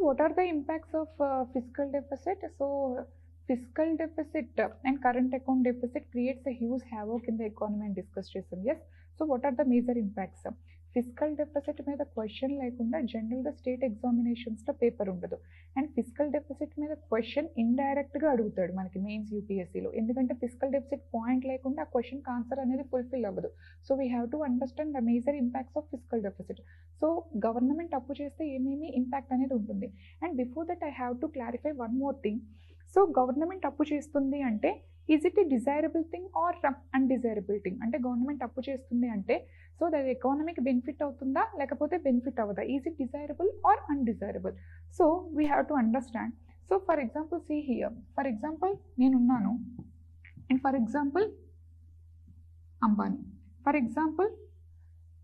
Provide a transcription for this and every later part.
what are the impacts of fiscal deficit? So fiscal deficit and current account deficit creates a huge havoc in the economy and discuss చేస్తాం. Yes, so what are the major impacts? Physical deficit మీద question లేకుండా జనరల్గా state ఎగ్జామినేషన్స్లో paper ఉండదు. And physical deficit మీద question ఇండైరెక్ట్గా అడుగుతాడు మనకి mains యూపీఎస్సీలో, ఎందుకంటే ఫిజికల్ డెఫిసిట్ పాయింట్ లేకుండా ఆ క్వశ్చన్కి ఆన్సర్ అనేది ఫుల్ఫిల్ అవ్వదు. So we have to understand the major impacts of fiscal deficit. So government అప్పు చేస్తే ఏమేమి ఇంపాక్ట్ అనేది ఉంటుంది. And before that I have to clarify one more thing. So government అప్పు చేస్తుంది అంటే is it A desirable thing or undesirable thing? అంటే government అప్పు చేస్తుంది అంటే సో అది ఎకానమీకి బెనిఫిట్ అవుతుందా లేకపోతే బెనిఫిట్ అవ్వదా? Is it desirable or undesirable? So we have to understand. So for example see here, for example నేనున్నాను and for example Ambani, for example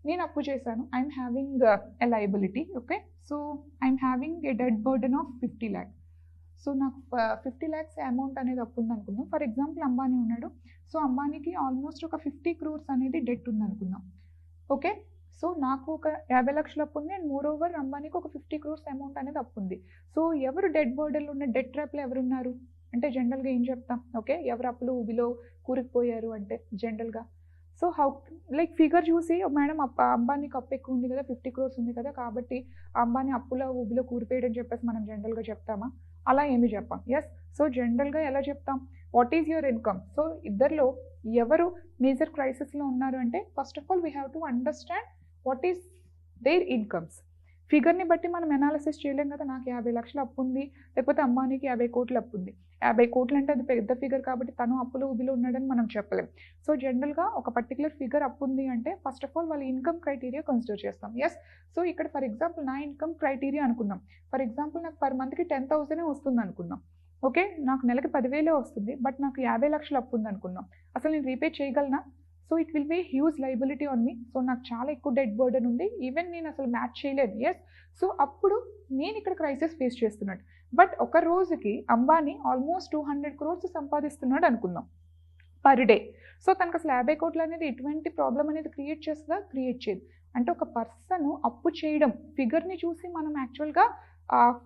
నేను అప్పు చేశాను, I'm having a liability. Okay, so I'm having a dead burden of 50 lakhs. సో నాకు 50 lakhs amount అనేది అప్పు ఉంది అనుకుందాం. ఫర్ ఎగ్జాంపుల్ అంబానీ ఉన్నాడు, సో అంబానీకి ఆల్మోస్ట్ ఒక 50 crores అనేది డెట్ ఉంది అనుకుందాం. ఓకే, సో నాకు ఒక 50 lakhs అప్పు ఉంది అండ్ మోర్ ఓవర్ అంబానీకి ఒక 50 crores అమౌంట్ అనేది అప్పు ఉంది. సో ఎవరు డెడ్ బర్డెన్లో ఉన్న డెట్ ట్రాప్లో ఎవరున్నారు అంటే జనరల్గా ఏం చెప్తాం? ఓకే, ఎవరు అప్పులు ఊబిలో కూరుకుపోయారు అంటే జనరల్గా సో హౌ లైక్ ఫిగర్ చూసి మేడం అంబానీకి అప్పు ఎక్కువ ఉంది కదా, 50 crores ఉంది కదా, కాబట్టి అంబానీ అప్పుల ఊబిలో కూరిపోయాడు అని చెప్పేసి మనం జనరల్గా చెప్తామా? అలా ఏమి చెప్పాం. ఎస్, సో జనరల్గా ఎలా చెప్తాం? What is your income? So ఇద్దరిలో ఎవరు మేజర్ క్రైసిస్లో ఉన్నారు అంటే first of all we have to understand what is their incomes. ఫిగర్ని బట్టి మనం అనాలిసిస్ చేయలేం కదా, నాకు 50 lakhs అప్పు ఉంది లేకపోతే అంబానీకి 50 crores అప్పు ఉంది. 50 crores అంటే అది పెద్ద ఫిగర్ కాబట్టి తను అప్పులు ఊబిలో ఉన్నాడని మనం చెప్పలేం. సో జనరల్గా ఒక పర్టికులర్ ఫిగర్ అప్పు ఉంది అంటే ఫస్ట్ ఆఫ్ ఆల్ వాళ్ళ ఇన్కమ్ క్రైటీరియా కన్సిడర్ చేస్తాం. ఎస్, సో ఇక్కడ ఫర్ ఎగ్జాంపుల్ నా ఇన్కమ్ క్రైటీరియా అనుకుందాం. ఫర్ ఎగ్జాంపుల్ నాకు పర్ మంత్కి 10,000 వస్తుంది అనుకుందాం. ఓకే, నాకు నెలకి 10,000 వస్తుంది, బట్ నాకు 50 lakhs అప్పు ఉంది అనుకుందాం. అసలు నేను రీపే చేయగలనా? So it will be huge liability on me. So నాకు చాలా ఎక్కువ డెట్ బర్డెన్ ఉంది, ఈవెన్ నేను అసలు మ్యాచ్ చేయలేను. ఎస్, సో అప్పుడు నేను ఇక్కడ క్రైసిస్ ఫేస్ చేస్తున్నాడు. బట్ ఒక రోజుకి అంబానీ ఆల్మోస్ట్ 200 crores సంపాదిస్తున్నాడు అనుకుందాం పర్ డే. సో తనకు అసలు 50 crores అనేది ఎటువంటి ప్రాబ్లం అనేది క్రియేట్ చేస్తుందా? క్రియేట్ చేయదు. అంటే ఒక పర్సన్ అప్పు చేయడం ఫిగర్ని చూసి మనం యాక్చువల్గా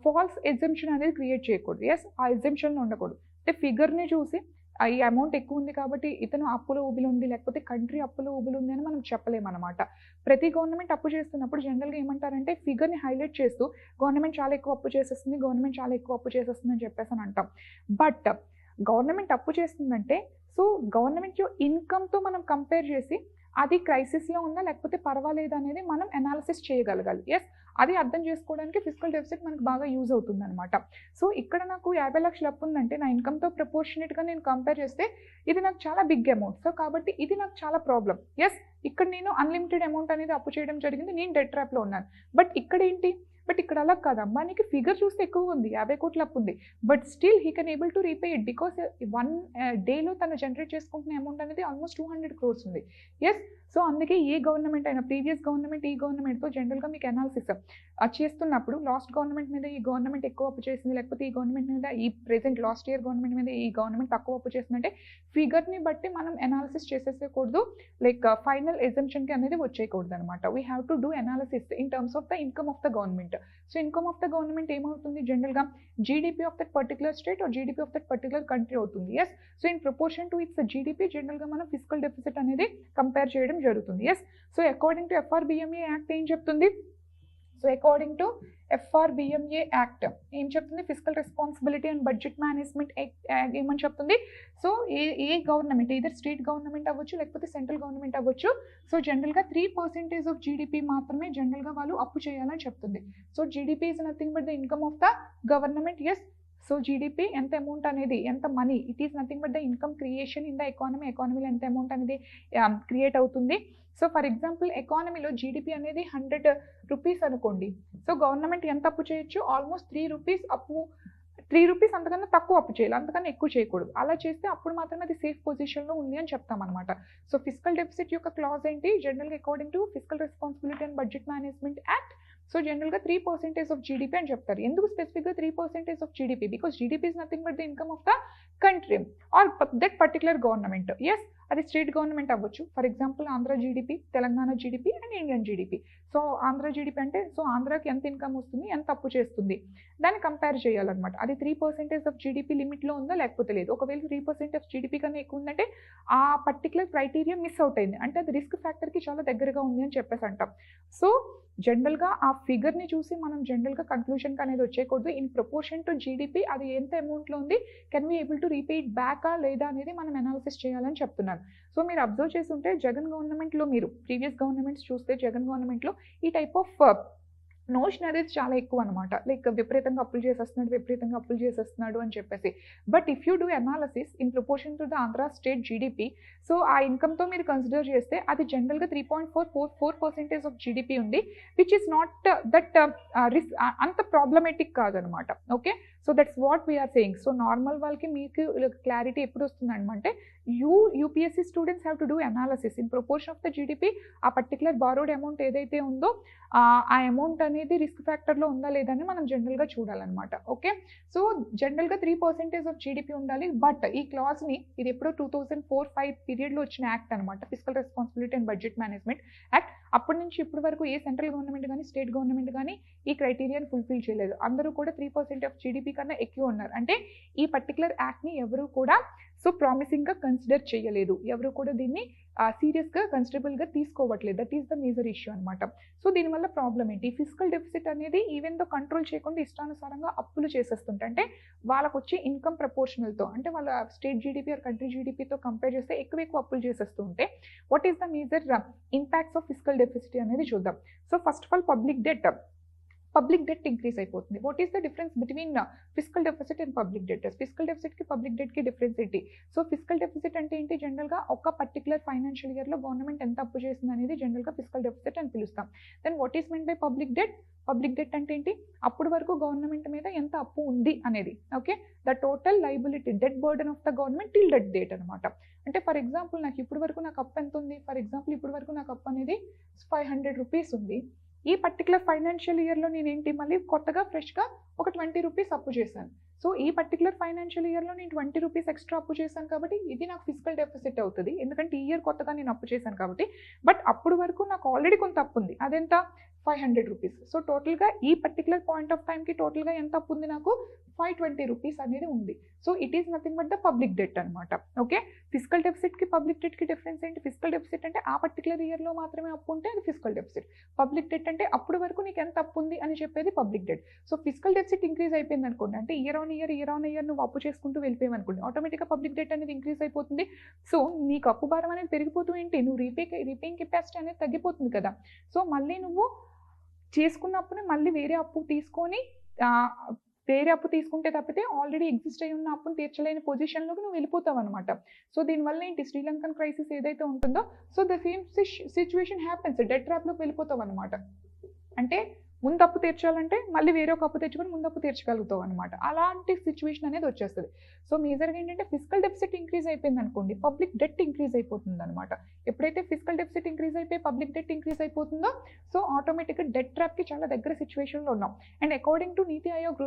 ఫాల్స్ ఎగ్జంప్షన్ అనేది క్రియేట్ చేయకూడదు. ఎస్, ఆ ఎగ్జంప్షన్లో ఉండకూడదు. అంటే ఫిగర్ని చూసి ఈ అమౌంట్ ఎక్కువ ఉంది కాబట్టి ఇతను అప్పుల ఊబిలో ఉంది లేకపోతే కంట్రీ అప్పుల ఊబిలో ఉంది అని మనం చెప్పలేమన్నమాట. ప్రతి గవర్నమెంట్ అప్పు చేస్తున్నప్పుడు జనరల్గా ఏమంటారంటే ఫిగర్ని హైలైట్ చేస్తూ గవర్నమెంట్ చాలా ఎక్కువ అప్పు చేసేస్తుంది, గవర్నమెంట్ చాలా ఎక్కువ అప్పు చేసేస్తుంది అని చెప్పేసి అని అంటాం. బట్ గవర్నమెంట్ అప్పు చేస్తుందంటే సో గవర్నమెంట్ ఇన్కమ్తో మనం కంపేర్ చేసి అది క్రైసిస్లో ఉందా లేకపోతే పర్వాలేదు అనేది మనం అనాలిసిస్ చేయగలగాలి. ఎస్, అది అర్థం చేసుకోవడానికి ఫిజికల్ డెఫిసిట్ మనకు బాగా యూజ్ అవుతుంది అనమాట. సో ఇక్కడ నాకు 50 lakhs అప్పు ఉందంటే నా ఇన్కమ్తో ప్రపోర్షనేట్గా నేను కంపేర్ చేస్తే ఇది నాకు చాలా బిగ్ అమౌంట్. సో కాబట్టి ఇది నాకు చాలా ప్రాబ్లం. ఎస్, ఇక్కడ నేను అన్లిమిటెడ్ అమౌంట్ అనేది అప్పు చేయడం జరిగింది, నేను డెట్ ట్రాప్లో ఉన్నాను. బట్ ఇక్కడ ఏంటి? బట్ ఇక్కడ అలా కాదు, అంబానీకి ఫిగర్ చూస్తే ఎక్కువ ఉంది, 50 crores అప్పు ఉంది, but still he can able to repay it because 1 డేలో తను జనరేట్ చేసుకుంటున్న అమౌంట్ అనేది ఆల్మోస్ట్ 200 crores ఉంది. ఎస్, సో అందుకే ఏ గవర్నమెంట్ అయినా ప్రీవియస్ గవర్నమెంట్ ఈ గవర్నమెంట్తో జనరల్గా మీకు అనాలిసిస్ చేస్తున్నప్పుడు లాస్ట్ గవర్నమెంట్ మీద ఈ గవర్నమెంట్ ఎక్కువ అప్పు చేసింది లేకపోతే ఈ గవర్నమెంట్ మీద ఈ ప్రెసెంట్ లాస్ట్ ఇయర్ గవర్నమెంట్ మీద ఈ గవర్నమెంట్ తక్కువ అప్పు చేసిందంటే ఫిగర్ని బట్టి మనం అనాలిసిస్ చేసేసేయకూడదు, లైక్ ఫైనల్ ఎగ్జంప్షన్కి అనేది వచ్చేయకూడదు అనమాట. We have to do analysis in terms of the income of the government. So income of the government ఏమవుతుంది? జనరల్గా GDP of that particular state or GDP of that particular country అవుతుంది. Yes, so in proportion to its GDP జనరల్గా మనం fiscal deficit అనేది compare చేయడం జరుగుతుంది. Yes, so according to FRBMA act ఏం చెప్తుంది? So according to FRBMA act ఏం చెప్తుంది? Physical responsibility and budget management ఏమని చెప్తుంది? సో ఏ గవర్నమెంట్ either స్టేట్ గవర్నమెంట్ అవ్వచ్చు లేకపోతే సెంట్రల్ గవర్నమెంట్ అవ్వచ్చు, సో జనరల్గా 3% ఆఫ్ జీడిపి మాత్రమే జనరల్గా వాళ్ళు అప్పు చేయాలని చెప్తుంది. So GDP is nothing but the income of the government. Yes, so GDP ఎంత అమౌంట్ అనేది ఎంత money, it is nothing but the income creation in the ఎకానమీలో ఎంత అమౌంట్ అనేది క్రియేట్ అవుతుంది. సో ఫర్ ఎగ్జాంపుల్ ఎకానమీలో జీడిపి అనేది 100 rupees అనుకోండి. సో గవర్నమెంట్ ఎంత అప్పు చేయొచ్చు? ఆల్మోస్ట్ 3 rupees అప్పు, 3 rupees అంతకన్నా తక్కువ అప్పు చేయాలి, అంతకన్నా ఎక్కువ చేయకూడదు. అలా చేస్తే అప్పుడు మాత్రమే అది సేఫ్ పొజిషన్లో ఉంది అని చెప్తాం అనమాట. సో ఫిజికల్ డెఫిసిట్ యొక్క క్లాజ్ ఏంటి? జనరల్గా according to fiscal responsibility and budget management act so జనరల్గా 3% ఆఫ్ జీడిపి అని చెప్తారు. ఎందుకు స్పెసిఫిక్గా 3% of GDP? Because GDP is nothing but the income of the country or that particular government. Yes, అది state government అవ్వచ్చు. For example Andhra GDP, Telangana GDP and Indian GDP. So Andhra GDP అంటే so ఆంధ్రాకి ఎంత income వస్తుంది, ఎంత అప్పు చేస్తుంది, దాన్ని కంపేర్ చేయాలన్నమాట. అది 3% ఆఫ్ జీడిపి లిమిట్లో ఉందా లేకపోతే లేదు. ఒకవేళ 3% ఆఫ్ జీడిపి కన్నా ఎక్కువ ఉందంటే ఆ పర్టికులర్ క్రైటీరియా మిస్ అవుట్ అయింది, అంటే అది రిస్క్ ఫ్యాక్టర్కి చాలా దగ్గరగా ఉంది అని చెప్పేసి అంటాం. సో జనరల్గా ఆ ఫిగర్ని చూసి మనం జనరల్గా కన్క్లూషన్కి అనేది వచ్చేయకూడదు. ఇన్ ప్రపోర్షన్ టు జీడిపి అది ఎంత అమౌంట్లో ఉంది, can we able to repay it బ్యాకా లేదా అనేది మనం అనాలిసిస్ చేయాలని చెప్తున్నాను. సో మీరు అబ్జర్వ్ చేసి ఉంటే జగన్ గవర్నమెంట్లో, మీరు ప్రీవియస్ గవర్నమెంట్స్ చూస్తే జగన్ గవర్నమెంట్లో ఈ టైప్ ఆఫ్ నోషన్ అనేది చాలా ఎక్కువ అనమాట. లైక్ విపరీతంగా అప్పులు చేసేస్తున్నాడు అని చెప్పేసి. But if you do analysis in proportion to the Andhra state GDP, so ఆ ఇన్కమ్తో మీరు కన్సిడర్ చేస్తే అది జనరల్గా 3.44% ఆఫ్ జీడిపి ఉంది, which is not that risk, అంత ప్రాబ్లమేటిక్ కాదనమాట. Okay, so that's what we're saying. So normal వాళ్ళకి మీకు క్లారిటీ ఎప్పుడు వస్తుంది అంటే UPSC students have to do analysis in proportion of the GDP. ఆ పర్టికులర్ బారోడ్ అమౌంట్ ఏదైతే ఉందో ఆ అమౌంట్ అనేది రిస్క్ ఫ్యాక్టర్లో ఉందా లేదా అని మనం జనరల్గా చూడాలన్నమాట. ఓకే, సో జనరల్గా 3% ఆఫ్ జీడిపి ఉండాలి. బట్ ఈ క్లాజ్ని ఇది ఎప్పుడో 2004-05 పీరియడ్లో వచ్చిన యాక్ట్ అనమాట, fiscal responsibility and budget management act. అప్పటి నుంచి ఇప్పటి వరకు ఏ సెంట్రల్ గవర్నమెంట్ కానీ స్టేట్ గవర్నమెంట్ కానీ ఈ క్రైటీరియాని ఫుల్ఫిల్ చేయలేదు. అందరూ కూడా 3% ఆఫ్ జీడిపి కన్నా ఎక్కువ ఉన్నారు. అంటే ఈ పర్టికులర్ యాక్ట్ని ఎవరు కూడా సో ప్రామిసింగ్గా కన్సిడర్ చేయలేదు, ఎవరు కూడా దీన్ని సీరియస్గా కన్సిడరబుల్గా తీసుకోవట్లేదు. That is the major issue అనమాట. సో దీనివల్ల ప్రాబ్లం ఏంటి, ఫిజికల్ డెఫిసిట్ అనేది ఈవెన్ దో కంట్రోల్ చేయకుండా ఇష్టానుసారంగా అప్పులు చేసేస్తుంటే, అంటే వాళ్ళకు వచ్చే ఇన్కమ్ ప్రపోర్షనల్తో, అంటే వాళ్ళ స్టేట్ జీడిపి ఆర్ కంట్రీ జీడిపితో కంపేర్ చేస్తే ఎక్కువ అప్పులు చేసేస్తూ ఉంటే what is the major impacts of fiscal deficit అనేది చూద్దాం. So first of all public debt increase అయిపోతుంది. What is the difference between fiscal deficit and public debt? Fiscal డెఫిసిట్కి పబ్లిక్ డెట్కి డిఫరెన్స్ ఏంటి? సో ఫిజికల్ డెఫిసిట్ అంటే ఏంటి, జనరల్గా ఒక పర్టికులర్ ఫైనాన్షియల్ ఇయర్లో గవర్నమెంట్ ఎంత అప్పు చేస్తుంది అనేది జనరల్గా ఫిజికల్ డెఫిసిట్ అని పిలుస్తాం. Then what is mean by public debt? Public debt అంటే ఏంటి, అప్పుడు వరకు గవర్నమెంట్ మీద ఎంత అప్పు ఉంది అనేది. Okay, the total liability debt burden of the government till debt date అనమాట. అంటే ఫర్ ఎగ్జాంపుల్ నాకు ఇప్పుడు వరకు నాకు అప్పు ఎంత ఉంది, ఫర్ ఎగ్జాంపుల్ ఇప్పుడు వరకు నాకు అప్పు అనేది 500 రూపీస్ ఉంది. ఈ పర్టికులర్ ఫైనాన్షియల్ ఇయర్లో నేనేంటి మళ్ళీ కొత్తగా ఫ్రెష్గా ఒక 20 రూపీస్ అప్పు చేశాను. సో ఈ పర్టికులర్ ఫైనాన్షియల్ ఇయర్లో నేను 20 రూపీస్ ఎక్స్ట్రా అప్పు చేశాను కాబట్టి ఇది నాకు ఫిజికల్ డెఫిసిట్ అవుతుంది, ఎందుకంటే ఈ ఇయర్ కొత్తగా నేను అప్పు చేశాను కాబట్టి. బట్ అప్పుడు వరకు నాకు ఆల్రెడీ కొంత అప్పు ఉంది, అదెంత 500 రూపీస్. సో టోటల్గా ఈ పర్టికులర్ పాయింట్ ఆఫ్ టైంకి టోటల్గా ఎంత అప్పు ఉంది, నాకు 520 రూపీస్ అనేది ఉంది. So it is nothing but the public debt అనమాట. ఓకే, ఫిజికల్ డెఫిసిట్కి పబ్లిక్ డెట్కి డిఫరెన్స్ ఏంటి? ఫిజికల్ డెఫిసిట్ అంటే ఆ పర్టికులర్ ఇయర్లో మాత్రమే అప్పు ఉంటే అది ఫిజికల్ డెఫిసిట్. పబ్లిక్ డెట్ అంటే అప్పుడు వరకు నీకు ఎంత అప్పు ఉంది అని చెప్పేది public debt. So fiscal deficit increase అయిపోయింది అనుకోండి, అంటే ఇయర్ ఆన్ ఇయర్ నువ్వు అప్పు చేసుకుంటూ వెళ్ళిపోయావు అనుకోండి, ఆటోమేటిక్గా పబ్లిక్ డెట్ అనేది ఇంక్రీజ్ అయిపోతుంది. సో నీకు అప్పు భారం అనేది పెరిగిపోతూ ఏంటి, నువ్వు రీపేయింగ్ కెపాసిటీ అనేది తగ్గిపోతుంది కదా. సో మళ్ళీ నువ్వు చేసుకున్నప్పుడు మళ్ళీ వేరే అప్పు తీసుకుంటే తప్పితే ఆల్రెడీ ఎగ్జిస్ట్ అయి ఉన్న అప్పును తీర్చలేని పొజిషన్లోకి నువ్వు వెళ్ళిపోతావు అనమాట. సో దీనివల్ల ఏంటి, శ్రీలంకన్ క్రైసిస్ ఏదైతే ఉంటుందో so the same situation happens, debt ట్రాప్లోకి వెళ్ళిపోతావు అనమాట. అంటే ముందు అప్పు తీర్చాలంటే మళ్ళీ వేరే ఒక అప్పు తెచ్చుకొని ముందు అప్పు తీర్చగలుగుతావు అనమాట. అలాంటి సిచ్యువేషన్ అనేది వచ్చేస్తుంది. సో మేజర్గా ఏంటంటే ఫిజికల్ డెఫిసిట్ ఇంక్రీజ్ అయిపోయింది అనుకోండి, పబ్లిక్ డెట్ ఇంక్రీజ్ అయిపోతుంది అనమాట. ఎప్పుడైతే ఫిజికల్ డెఫిసిట్ ఇంక్రీజ్ అయిపోయి పబ్లిక్ డెట్ ఇంక్రీజ్ అయిపోతుందో సో ఆటోమేటిక్గా డెట్ ట్రాప్కి చాలా దగ్గర సిచ్యువేషన్లో ఉన్నాం. And according to NITI Aayog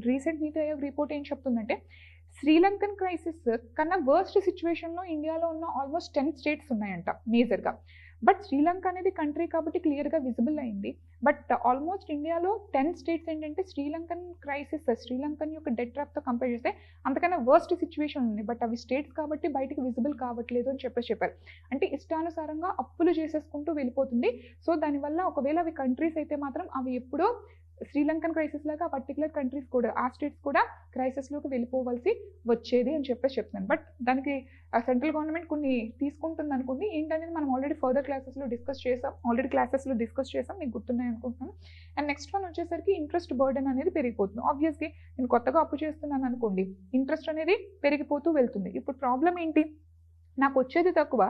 recent NITI Aayog report ఏం చెప్తుందంటే, శ్రీలంకన్ క్రైసిస్ కన్నా వర్స్ట్ సిచ్యువేషన్లో ఇండియాలో ఉన్న ఆల్మోస్ట్ 10 స్టేట్స్ ఉన్నాయంట మేజర్గా. బట్ శ్రీలంక అనేది కంట్రీ కాబట్టి క్లియర్గా విజిబుల్ అయింది. బట్ ఆల్మోస్ట్ ఇండియాలో 10 స్టేట్స్ ఏంటంటే శ్రీలంకన్ యొక్క డెట్ ట్రాప్తో కంపేర్ చేస్తే అంతకన్నా వర్స్ట్ సిచ్యువేషన్ ఉంది. బట్ అవి స్టేట్స్ కాబట్టి బయటికి విజిబుల్ కావట్లేదు అని చెప్పారు. అంటే ఇష్టానుసారంగా అప్పులు చేసేసుకుంటూ వెళ్ళిపోతుంది. సో దానివల్ల ఒకవేళ అవి కంట్రీస్ అయితే మాత్రం అవి ఎప్పుడో శ్రీలంకన్ క్రైసిస్ లాగా ఆ పర్టికులర్ కంట్రీస్ కూడా ఆ స్టేట్స్ కూడా క్రైసిస్లోకి వెళ్ళిపోవాల్సి వచ్చేది అని చెప్తున్నాను. బట్ దానికి సెంట్రల్ గవర్నమెంట్ కొన్ని తీసుకుంటుంది అనుకోండి, ఏంటనేది మనం ఆల్రెడీ ఫర్దర్ క్లాసెస్లో డిస్కస్ చేసాం, మీకు గుర్తున్నాయి అనుకుంటున్నాను. అండ్ నెక్స్ట్ వన్ వచ్చేసరికి ఇంట్రెస్ట్ బర్డెన్ అనేది పెరిగిపోతుంది. ఆబ్వియస్లీ నేను కొత్తగా అప్పు చేస్తున్నాను అనుకోండి, ఇంట్రెస్ట్ అనేది పెరిగిపోతూ వెళ్తుంది. ఇప్పుడు ప్రాబ్లం ఏంటి, నాకు వచ్చేది తక్కువ,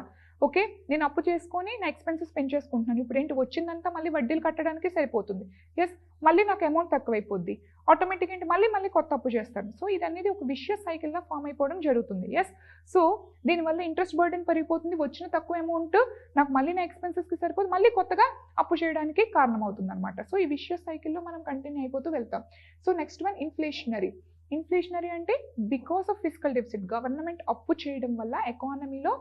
ఓకే నేను అప్పు చేసుకొని నా ఎక్స్పెన్సెస్ పెంచేసుకుంటున్నాను. ఇప్పుడు ఏంటి, వచ్చిందంతా మళ్ళీ వడ్డీలు కట్టడానికి సరిపోతుంది. ఎస్, మళ్ళీ నాకు అమౌంట్ తక్కువైపోద్ది, ఆటోమేటిక్ ఏంటి మళ్ళీ కొత్త అప్పు చేస్తాను. సో ఇది అనేది ఒక విషియస్ సైకిల్గా ఫామ్ అయిపోవడం జరుగుతుంది. ఎస్, సో దీనివల్ల ఇంట్రెస్ట్ బర్డెన్ పెరిగిపోతుంది, వచ్చిన తక్కువ అమౌంట్ నాకు మళ్ళీ నా ఎక్స్పెన్సెస్కి సరిపోతుంది, మళ్ళీ కొత్తగా అప్పు చేయడానికి కారణమవుతుంది అనమాట. సో ఈ విషియస్ సైకిల్లో మనం కంటిన్యూ అయిపోతూ వెళ్తాం. సో నెక్స్ట్ వన్ ఇన్ఫ్లేషనరీ అంటే because of fiscal deficit, government అప్పు చేయడం వల్ల ఎకానమీలో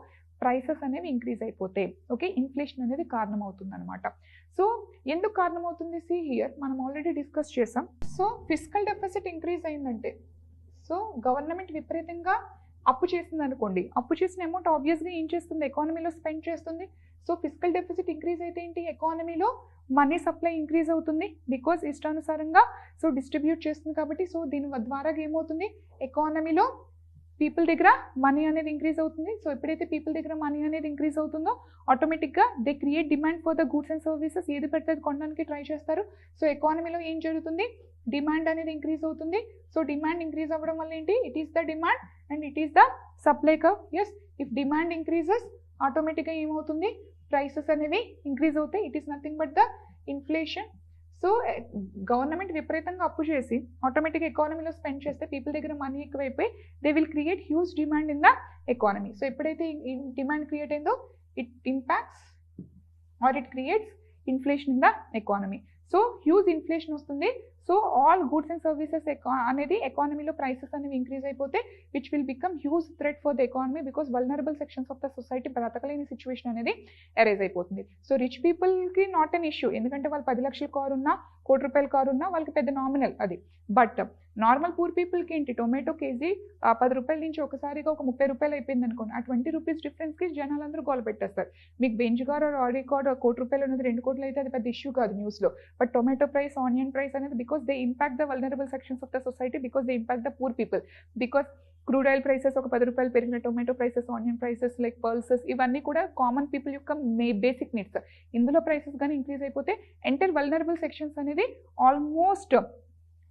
ప్రైసెస్ అనేవి ఇంక్రీజ్ అయిపోతాయి. ఓకే, ఇన్ఫ్లేషన్ అనేది కారణం అవుతుంది అనమాట. సో ఎందుకు కారణం అవుతుంది? సి హియర్ మనం ఆల్రెడీ డిస్కస్ చేసాం. సో ఫిస్కల్ డెఫిసిట్ ఇంక్రీజ్ అయిందంటే, సో గవర్నమెంట్ విపరీతంగా అప్పు చేస్తుంది అనుకోండి, అప్పు చేసిన అమౌంట్ ఆబ్వియస్గా ఏం చేస్తుంది? ఎకానమీలో స్పెండ్ చేస్తుంది. సో ఫిస్కల్ డెఫిసిట్ ఇంక్రీజ్ అయితే ఏంటి? ఎకానమీలో మనీ సప్లై ఇంక్రీజ్ అవుతుంది, బికాజ్ ఇష్టానుసారంగా సో డిస్ట్రిబ్యూట్ చేస్తుంది కాబట్టి. సో దీని ద్వారా ఏమవుతుంది? ఎకానమీలో పీపుల్ దగ్గర మనీ అనేది ఇంక్రీజ్ అవుతుంది. సో ఎప్పుడైతే పీపుల్ దగ్గర మనీ అనేది ఇంక్రీజ్ అవుతుందో ఆటోమేటిక్గా they create demand for the goods and services. ఏది పెడితే కొనడానికి ట్రై చేస్తారు. సో ఎకానమీలో ఏం జరుగుతుంది? డిమాండ్ అనేది ఇంక్రీజ్ అవుతుంది. సో డిమాండ్ ఇంక్రీజ్ అవ్వడం వల్ల ఏంటి? It is the demand and it is the supply curve. Yes, if demand increases ఆటోమేటిక్గా ఏమవుతుంది? ప్రైసెస్ అనేవి ఇంక్రీజ్ అవుతాయి. It is nothing but the inflation. So government విపరీతంగా అప్పు చేసి ఆటోమేటిక్గా ఎకానమీలో స్పెండ్ చేస్తే పీపుల్ దగ్గర మనీ ఎక్కువైపోయి they will create huge demand in the economy. So ఎప్పుడైతే ఈ డిమాండ్ క్రియేట్ అయిందో it impacts or it creates inflation in the economy. So huge inflation వస్తుంది. So all goods and services అనేది ఎకానమీలో prices అనేవి increase అయిపోతే which will become huge threat for the economy, because vulnerable sections of the society బ్రతకలేని situation అనేది arise అయిపోతుంది. So rich పీపుల్కి not an issue, ఎందుకంటే వాళ్ళు 10 లక్షల కారు ఉన్నా, కోటి రూపాయల కారు ఉన్నా వాళ్ళకి పెద్ద నామినల్ అది. బట్ నార్మల్ పూర్ పీపుల్కి ఏంటి? టొమాటో కేజీ 10 రూపాయల నుంచి ఒకసారిగా ఒక 30 రూపాయలు అయిపోయింది అనుకోండి, ఆ 20 రూపీస్ డిఫరెన్స్కి జనాలందరూ గోల పెట్టేస్తారు. మీకు బెంజ్ కార్ ఆడి కార్ 1 కోటి రూపాయలు ఉన్నది 2 కోట్లు అయితే అది పెద్ద ఇష్యూ కాదు న్యూస్లో. But tomato price, onion price అనేది because they impact the vulnerable sections of the society, because they impact the poor people. Because crude oil prices ఒక 10 రూపాయలు పెరిగిన, tomato prices, onion prices, like pulses, ఇవన్నీ కూడా common people యొక్క basic needs. ఇందులో prices కానీ increase అయిపోతే entire vulnerable sections అనేది ఆల్మోస్ట్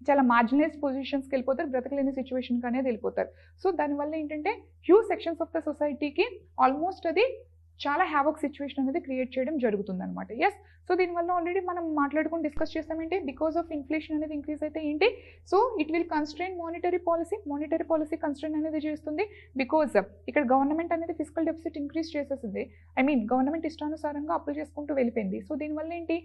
చాలా మార్జినలైజ్డ్ పొజిషన్స్కి వెళ్ళిపోతారు, బ్రతకలేని సిచ్యువేషన్కి అనేది వెళ్ళిపోతారు. సో దానివల్ల ఏంటంటే హ్యూజ్ సెక్షన్స్ ఆఫ్ ద సొసైటీకి ఆల్మోస్ట్ అది చాలా హ్యావక్ సిచ్యువేషన్ అనేది క్రియేట్ చేయడం జరుగుతుంది అనమాట. ఎస్, సో దీనివల్ల ఆల్రెడీ మనం మాట్లాడుకుని డిస్కస్ చేస్తామేంటి? బికాస్ ఆఫ్ ఇన్ఫ్లేషన్ అనేది ఇంక్రీజ్ అయితే ఏంటి? So it will constraint monetary policy constraint అనేది చేస్తుంది. బికాజ్ ఇక్కడ గవర్నమెంట్ అనేది ఫిస్కల్ డెఫిసిట్ ఇంక్రీజ్ చేసేసింది. గవర్నమెంట్ ఇష్టానుసారంగా అప్పులు చేసుకుంటూ వెళ్ళిపోయింది. సో దీనివల్ల ఏంటి?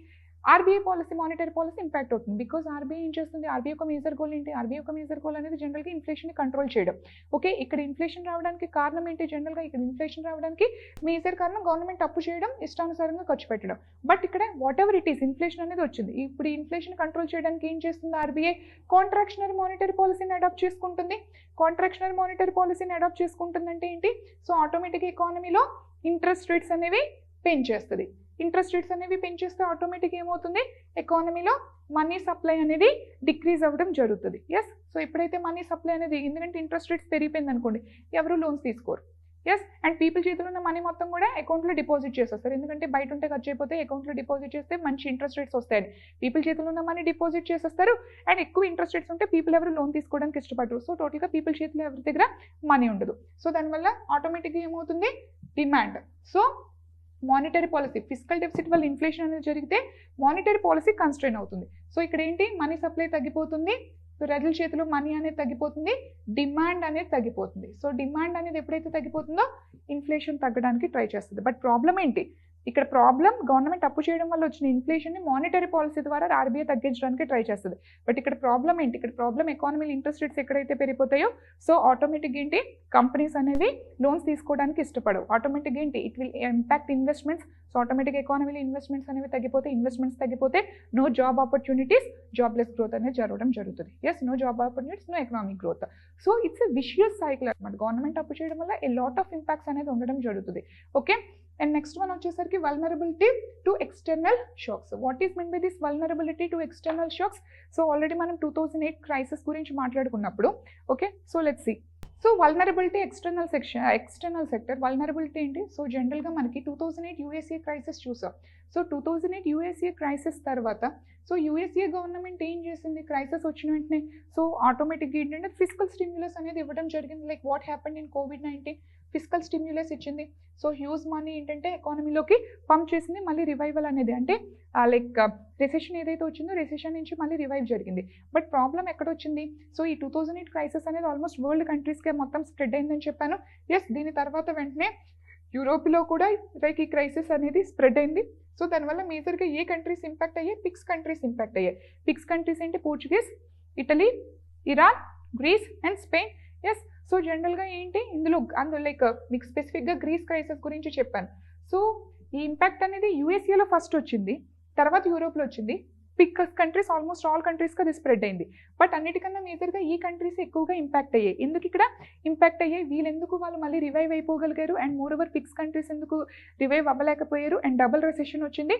RBI policy, monetary policy impact అవుతుంది. బికాజ్ ఆర్బీఐ ఏం చేస్తుంది? ఆర్బీఐ యొక్క మేజర్ గోల్ ఏంటి? ఆర్బీఐ యొక్క మేజర్ గోల్ అనేది జనరల్గా ఇన్ఫ్లేషన్ని కంట్రోల్ చేయడం. ఓకే, ఇక్కడ ఇన్ఫ్లేషన్ రావడానికి కారణం ఏంటి? జనరల్గా ఇక్కడ ఇన్ఫ్లేషన్ రావడానికి మేజర్ కారణం గవర్నమెంట్ అప్పు చేయడం, ఇష్టానుసారంగా ఖర్చు పెట్టడం. బట్ ఇక్కడ what ever it is, inflation అనేది వచ్చింది. ఇప్పుడు ఈ ఇన్ఫ్లేషన్ కంట్రోల్ చేయడానికి ఏం చేస్తుంది ఆర్బీఐ? కాంట్రాక్షనరీ మానిటరీ పాలసీని అడాప్ట్ చేసుకుంటుంది. కాంట్రాక్షనరీ మానిటరీ పాలసీని అడాప్ట్ చేసుకుంటుందంటే ఏంటి? సో ఆటోమేటిక్గా ఎకానమీలో ఇంట్రెస్ట్ రేట్స్ అనేవి పెంచేస్తుంది. ఇంట్రెస్ట్ రేట్స్ అనేవి పెంచేస్తే ఆటోమేటిక్గా ఏమవుతుంది? ఎకానమీలో మనీ సప్లై అనేది డిక్రీజ్ అవ్వడం జరుగుతుంది. ఎస్, సో ఎప్పుడైతే మనీ సప్లై అనేది, ఎందుకంటే ఇంట్రెస్ట్ రేట్స్ పెరిగిపోయింది అనుకోండి, ఎవరు లోన్స్ తీసుకోరు. ఎస్, అండ్ పీపుల్ చేతిలో ఉన్న మనీ మొత్తం కూడా అకౌంట్లో డిపాజిట్ చేసేస్తారు. ఎందుకంటే బయట ఉంటే ఖర్చు అయిపోతే అకౌంట్లో డిపాజిట్ చేస్తే మంచి ఇంట్రెస్ట్ రేట్స్ వస్తాయని పీపుల్ చేతిలో ఉన్న మనీ డిపాజిట్ చేసేస్తారు. అండ్ ఎక్కువ ఇంట్రెస్ట్ రేట్స్ ఉంటే పీపుల్ ఎవరు లోన్ తీసుకోవడానికి ఇష్టపడరు. సో టోటల్గా పీపుల్ చేతిలో ఎవరి దగ్గర మనీ ఉండదు. సో దానివల్ల ఆటోమేటిక్గా ఏమవుతుంది? Demand. So monetary policy, fiscal deficit వల్ల ఇన్ఫ్లేషన్ అనేది జరిగితే మానిటరీ పాలసీ కన్స్ట్రైన్ అవుతుంది. సో ఇక్కడ ఏంటి? మనీ సప్లై తగ్గిపోతుంది, ప్రజల చేతిలో మనీ అనేది తగ్గిపోతుంది, డిమాండ్ అనేది తగ్గిపోతుంది. సో డిమాండ్ అనేది ఎప్పుడైతే తగ్గిపోతుందో ఇన్ఫ్లేషన్ తగ్గడానికి ట్రై చేస్తుంది. బట్ ప్రాబ్లం ఏంటి? ఇక్కడ ప్రాబ్లం గవర్నమెంట్ అప్పు చేయడం వల్ల వచ్చిన ఇన్ఫ్లేషన్ని మానిటరీ పాలసీ ద్వారా ఆర్బీఐ తగ్గించడానికి ట్రై చేస్తుంది. బట్ ఇక్కడ ప్రాబ్లం ఏంటి? ఇక్కడ ప్రాబ్లం ఎకానమీలో ఇంట్రెస్ట్ రేట్స్ ఎక్కడైతే పెరిగిపోతాయో సో ఆటోమేటిక్ ఏంటి? కంపెనీస్ అనేవి లోన్స్ తీసుకోవడానికి ఇష్టపడవు. ఆటోమేటిక్ ఏంటి? It will impact investments. So automatic ఎకానమీలో ఇన్వెస్ట్మెంట్స్ అనేవి తగ్గిపోతే, ఇన్వెస్ట్మెంట్స్ తగ్గిపోతే no job opportunities, jobless growth అనేది జరగడం జరుగుతుంది. Yes, no job opportunities, no economic growth. So it's a vicious cycle అనమాట. గవర్నమెంట్ అప్పు చేయడం వల్ల ఏ లాట్ ఆఫ్ ఇంపాక్ట్స్ అనేది ఉండడం జరుగుతుంది. ఓకే, అండ్ నెక్స్ట్ వన్ వచ్చేసరికి vulnerability to external shocks. What is mean by this vulnerability to external shocks? So already మనం 2008 crisis గురించి మాట్లాడుకున్నప్పుడు, okay, so let's see. So vulnerability external sector vulnerability ఏంటి? So జనరల్గా మనకి 2008 యూఎస్ఏ క్రైసిస్ చూసాం. So 2008 USA crisis తర్వాత so USA government ఏం చేసింది? క్రైసిస్ వచ్చిన వెంటనే సో ఆటోమేటిక్గా ఏంటంటే ఫిస్కల్ స్టిమ్యులస్ అనేది ఇవ్వడం జరిగింది. Like what happened in COVID-19? Fiscal stimulus ఇచ్చింది. సో హ్యూజ్ మనీ ఏంటంటే ఎకానమీలోకి పంప్ చేసింది. మళ్ళీ రివైవల్ అనేది అంటే లైక్ రెసెషన్ ఏదైతే వచ్చిందో రెసెషన్ నుంచి మళ్ళీ రివైవ్ జరిగింది. బట్ ప్రాబ్లం ఎక్కడ వచ్చింది? సో ఈ 2008 క్రైసిస్ అనేది ఆల్మోస్ట్ వరల్డ్ కంట్రీస్కే మొత్తం స్ప్రెడ్ అయిందని చెప్పాను. ఎస్, దీని తర్వాత వెంటనే యూరోప్లో కూడా లైక్ ఈ క్రైసిస్ అనేది స్ప్రెడ్ అయింది. సో దానివల్ల మేజర్గా ఏ కంట్రీస్ ఇంపాక్ట్ అయ్యాయి? పిక్స్ కంట్రీస్ ఇంపాక్ట్ అయ్యాయి. పిక్స్ కంట్రీస్ ఏంటి? Portuguese, Italy, Iran, Greece and Spain. Yes, so జనరల్గా ఏంటి అందులో లైక్ మీకు స్పెసిఫిక్గా గ్రీస్ క్రైసిస్ గురించి చెప్పాను. సో ఈ ఇంపాక్ట్ అనేది యూఎస్ఏలో ఫస్ట్ వచ్చింది, తర్వాత యూరోప్లో వచ్చింది. పిక్ కంట్రీస్ ఆల్మోస్ట్ ఆల్ కంట్రీస్కి అది స్ప్రెడ్ అయింది. బట్ అన్నిటికన్నా మేజర్గా ఈ కంట్రీస్ ఎక్కువగా ఇంపాక్ట్ అయ్యాయి. ఎందుకు ఇక్కడ ఇంపాక్ట్ అయ్యాయి, వాళ్ళు మళ్ళీ రివైవ్ అయిపోగలిగారు, and more over PIIGS countries ఎందుకు రివైవ్ అవ్వలేకపోయారు అండ్ డబుల్ రెసెషన్ వచ్చింది?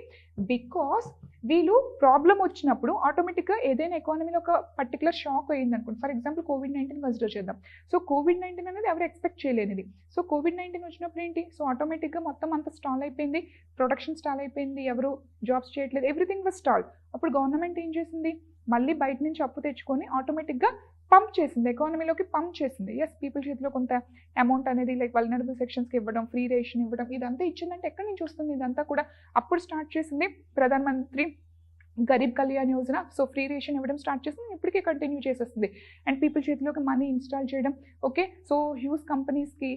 బికాస్ వీళ్ళు ప్రాబ్లం వచ్చినప్పుడు ఆటోమేటిక్గా ఏదైనా ఎకానమీలో ఒక పర్టికులర్ షాక్ అయ్యింది అనుకోండి. ఫర్ ఎగ్జాంపుల్ కోవిడ్-19 కన్సిడర్ చేద్దాం. సో కోవిడ్-19 అనేది ఎవరు ఎక్స్పెక్ట్ చేయలేనిది. సో కోవిడ్-19 వచ్చినప్పుడు ఏంటి, సో ఆటోమేటిక్గా మొత్తం అంతా స్టాల్ అయిపోయింది, ప్రొడక్షన్ స్టాల్ అయిపోయింది, ఎవరు జాబ్స్ చేయట్లేదు, ఎవ్రీథింగ్ వాజ్ స్టాల్. అప్పుడు గవర్నమెంట్ ఏం చేసింది, మళ్ళీ బయట నుంచి అప్పు తెచ్చుకొని ఆటోమేటిక్గా పంప్ చేసింది, ఎకానమీలోకి పంప్ చేసింది. ఎస్, పీపుల్ చేతిలో కొంత అమౌంట్ అనేది లైక్ వల్నరబుల్ సెక్షన్స్కి ఇవ్వడం, ఫ్రీ రేషన్ ఇవ్వడం, ఇదంతా ఇచ్చిందంటే ఎక్కడి నుంచి వస్తుంది? ఇదంతా కూడా అప్పుడు స్టార్ట్ చేసింది Pradhan Mantri Garib Kalyan Yojana. So free ration ఇవ్వడం స్టార్ట్ చేసింది, ఇప్పటికే కంటిన్యూ చేసేస్తుంది. అండ్ పీపుల్ చేతిలోకి మనీ ఇన్స్టాల్ చేయడం. ఓకే, సో హ్యూజ్ కంపెనీస్కి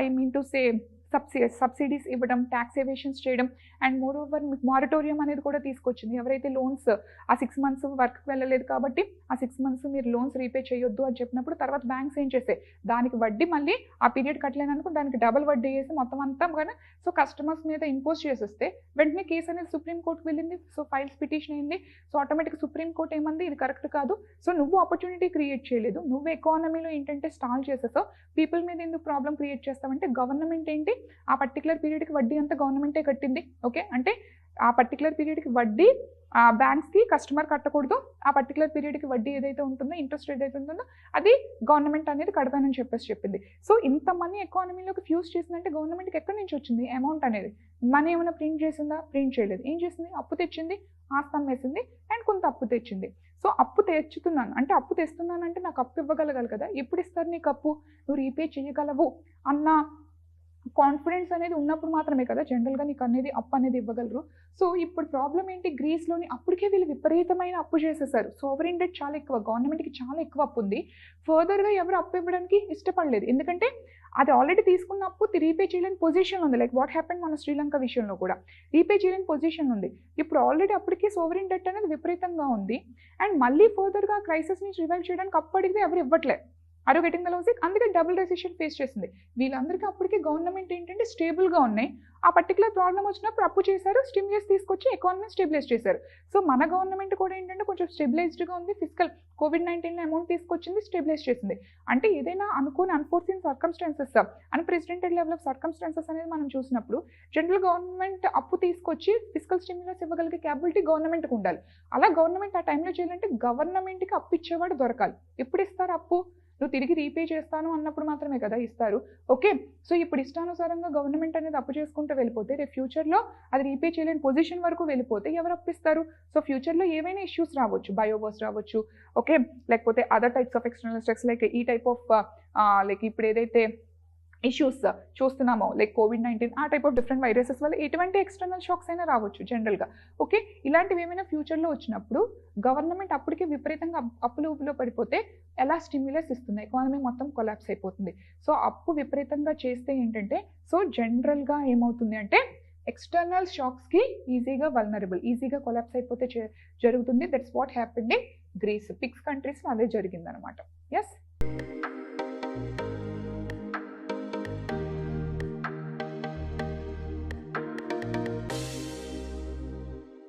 I mean to say subsidies ఇవ్వడం, ట్యాక్స్ ఎవేషన్స్ చేయడం, అండ్ మోర్ ఓవర్ మారిటోరియం అనేది కూడా తీసుకొచ్చింది. ఎవరైతే లోన్స్ ఆ 6 months వర్క్కి వెళ్ళలేదు కాబట్టి ఆ 6 months మీరు లోన్స్ రీపే చేయొద్దు అని చెప్పినప్పుడు తర్వాత బ్యాంక్స్ ఏం చేస్తాయి, దానికి వడ్డీ మళ్ళీ ఆ పీరియడ్ కట్టలేననుకో దానికి డబుల్ వడ్డీ వేసి మొత్తం అంతా కానీ సో కస్టమర్స్ మీద ఇంపోజ్ చేసేస్తే వెంటనే కేసు అనేది సుప్రీంకోర్టుకి వెళ్ళింది. సో ఫైల్స్ పిటిషన్ అయింది. సో ఆటోమేటిక్ సుప్రీంకోర్టు ఏమంది, ఇది కరెక్ట్ కాదు, సో నువ్వు ఆపర్చునిటీ క్రియేట్ చేయలేదు, నువ్వు ఎకానమీలో ఏంటంటే స్టాల్ చేసేసావు, పీపుల్ మీద ఎందుకు ప్రాబ్లం క్రియేట్ చేస్తావంటే గవర్నమెంట్ ఏంటి ఆ పర్టికులర్ పీరియడ్కి వడ్డీ అంతా గవర్నమెంటే కట్టింది. ఓకే, అంటే ఆ పర్టికులర్ పీరియడ్కి వడ్డీ బ్యాంక్స్కి కస్టమర్ కట్టకూడదు, ఆ పర్టికులర్ పీరియడ్కి వడ్డీ ఏదైతే ఉంటుందో, ఇంట్రెస్ట్ ఏదైతే ఉంటుందో అది గవర్నమెంట్ అనేది కడతానని చెప్పింది. సో ఇంత మనీ ఎకానమీలోకి ఫ్యూజ్ చేసిందంటే గవర్నమెంట్కి ఎక్కడి నుంచి వచ్చింది అమౌంట్ అనేది? మనీ ఏమైనా ప్రింట్ చేసిందా? ప్రింట్ చేయలేదు. ఏం చేసింది? అప్పు తెచ్చింది, ఆస్తి అమ్మేసింది, అండ్ కొంత అప్పు తెచ్చింది. సో అప్పు తెస్తున్నాను అంటే నాకు అప్పు ఇవ్వగలగాలి కదా, ఎప్పుడు ఇస్తారు నీకు అప్పు, నువ్వు రీపే చేయగలవు అన్న కాన్ఫిడెన్స్ అనేది ఉన్నప్పుడు మాత్రమే కదా జనరల్గా నీకు అనేది అప్పు అనేది ఇవ్వగలరు. సో ఇప్పుడు ప్రాబ్లం ఏంటి, గ్రీస్లోని అప్పటికే వీళ్ళు విపరీతమైన అప్పు చేసేసారు. సోవరెన్ డెట్ చాలా ఎక్కువ, గవర్నమెంట్కి చాలా ఎక్కువ అప్పు ఉంది. ఫర్దర్గా ఎవరు అప్పు ఇవ్వడానికి ఇష్టపడలేదు, ఎందుకంటే అది ఆల్రెడీ తీసుకున్న అప్పు రీపే చేయలేని పొజిషన్ ఉంది. లైక్ వాట్ హ్యాపెన్ మన శ్రీలంక విషయంలో కూడా రీపే చేయలేని పొజిషన్ ఉంది. ఇప్పుడు ఆల్రెడీ అప్పటికే సోవరెన్ డెట్ అనేది విపరీతంగా ఉంది, అండ్ మళ్ళీ ఫర్దర్గా క్రైసిస్ నుంచి రివైవ్ చేయడానికి అప్పు అడిగితే ఎవరు ఇవ్వట్లేదు. Are you getting the logic? అందుకే డబుల్ రెసెషన్ ఫేస్ చేసింది. వీళ్ళందరికీ అప్పటికే గవర్నమెంట్ ఏంటంటే స్టేబుల్గా ఉన్నాయి, ఆ పర్టికులర్ ప్రాబ్లం వచ్చినప్పుడు అప్పు చేశారు, స్టిమ్యులస్ తీసుకొచ్చి ఎకానమీ స్టెబిలైజ్ చేశారు. సో మన గవర్నమెంట్ కూడా ఏంటంటే కొంచెం స్టెబిలైజ్డ్గా ఉంది, ఫిజికల్ కోవిడ్-19 అమౌంట్ తీసుకొచ్చింది, స్టెబిలైజ్ చేసింది. అంటే ఏదైనా అనుకోని unforeseen circumstances, unprecedented level of circumstances అనేది మనం చూసినప్పుడు జనరల్ గవర్నమెంట్ అప్పు తీసుకొచ్చి ఫిజికల్ స్టిమ్యులస్ ఇవ్వగలిగే క్యాపబిలిటీ గవర్నమెంట్కి ఉండాలి. అలా గవర్నమెంట్ ఆ టైంలో చేయాలంటే గవర్నమెంట్కి అప్పు ఇచ్చేవాడు దొరకాలి. ఎప్పుడు ఇస్తారు అప్పు? నువ్వు తిరిగి రీపే చేస్తాను అన్నప్పుడు మాత్రమే కదా ఇస్తారు. ఓకే, సో ఇప్పుడు ఇష్టానుసారంగా గవర్నమెంట్ అనేది అప్పు చేసుకుంటూ వెళ్ళిపోతే రేపు ఫ్యూచర్లో అది రీపే చేయలేని పొజిషన్ వరకు వెళ్ళిపోతే ఎవరు అప్పిస్తారు? సో ఫ్యూచర్లో ఏవైనా ఇష్యూస్ రావచ్చు, బయోవర్స్ రావచ్చు, ఓకే, లేకపోతే other types of external stress like ఈ టైప్ ఆఫ్ లైక్ ఇప్పుడు ఏదైతే ఇష్యూస్ చూస్తున్నామో లైక్ కోవిడ్-19 ఆ టైప్ ఆఫ్ డిఫరెంట్ వైరసెస్ వల్ల ఎటువంటి ఎక్స్టర్నల్ షాక్స్ అయినా రావచ్చు జనరల్గా. ఓకే, ఇలాంటివి ఏమైనా ఫ్యూచర్లో వచ్చినప్పుడు గవర్నమెంట్ అప్పటికే విపరీతంగా అప్పులో పడిపోతే ఎలా స్టిమ్యులస్ ఇస్తుంది, ఎకానమీ మొత్తం కొలాప్స్ అయిపోతుంది. సో అప్పు విపరీతంగా చేస్తే ఏంటంటే సో జనరల్గా ఏమవుతుంది అంటే ఎక్స్టర్నల్ షాక్స్కి ఈజీగా వల్నరబుల్, ఈజీగా కొలాప్స్ అయిపోతే జరుగుతుంది. That's what happened in Greece. PIGS కంట్రీస్లో అదే జరిగిందనమాట. ఎస్.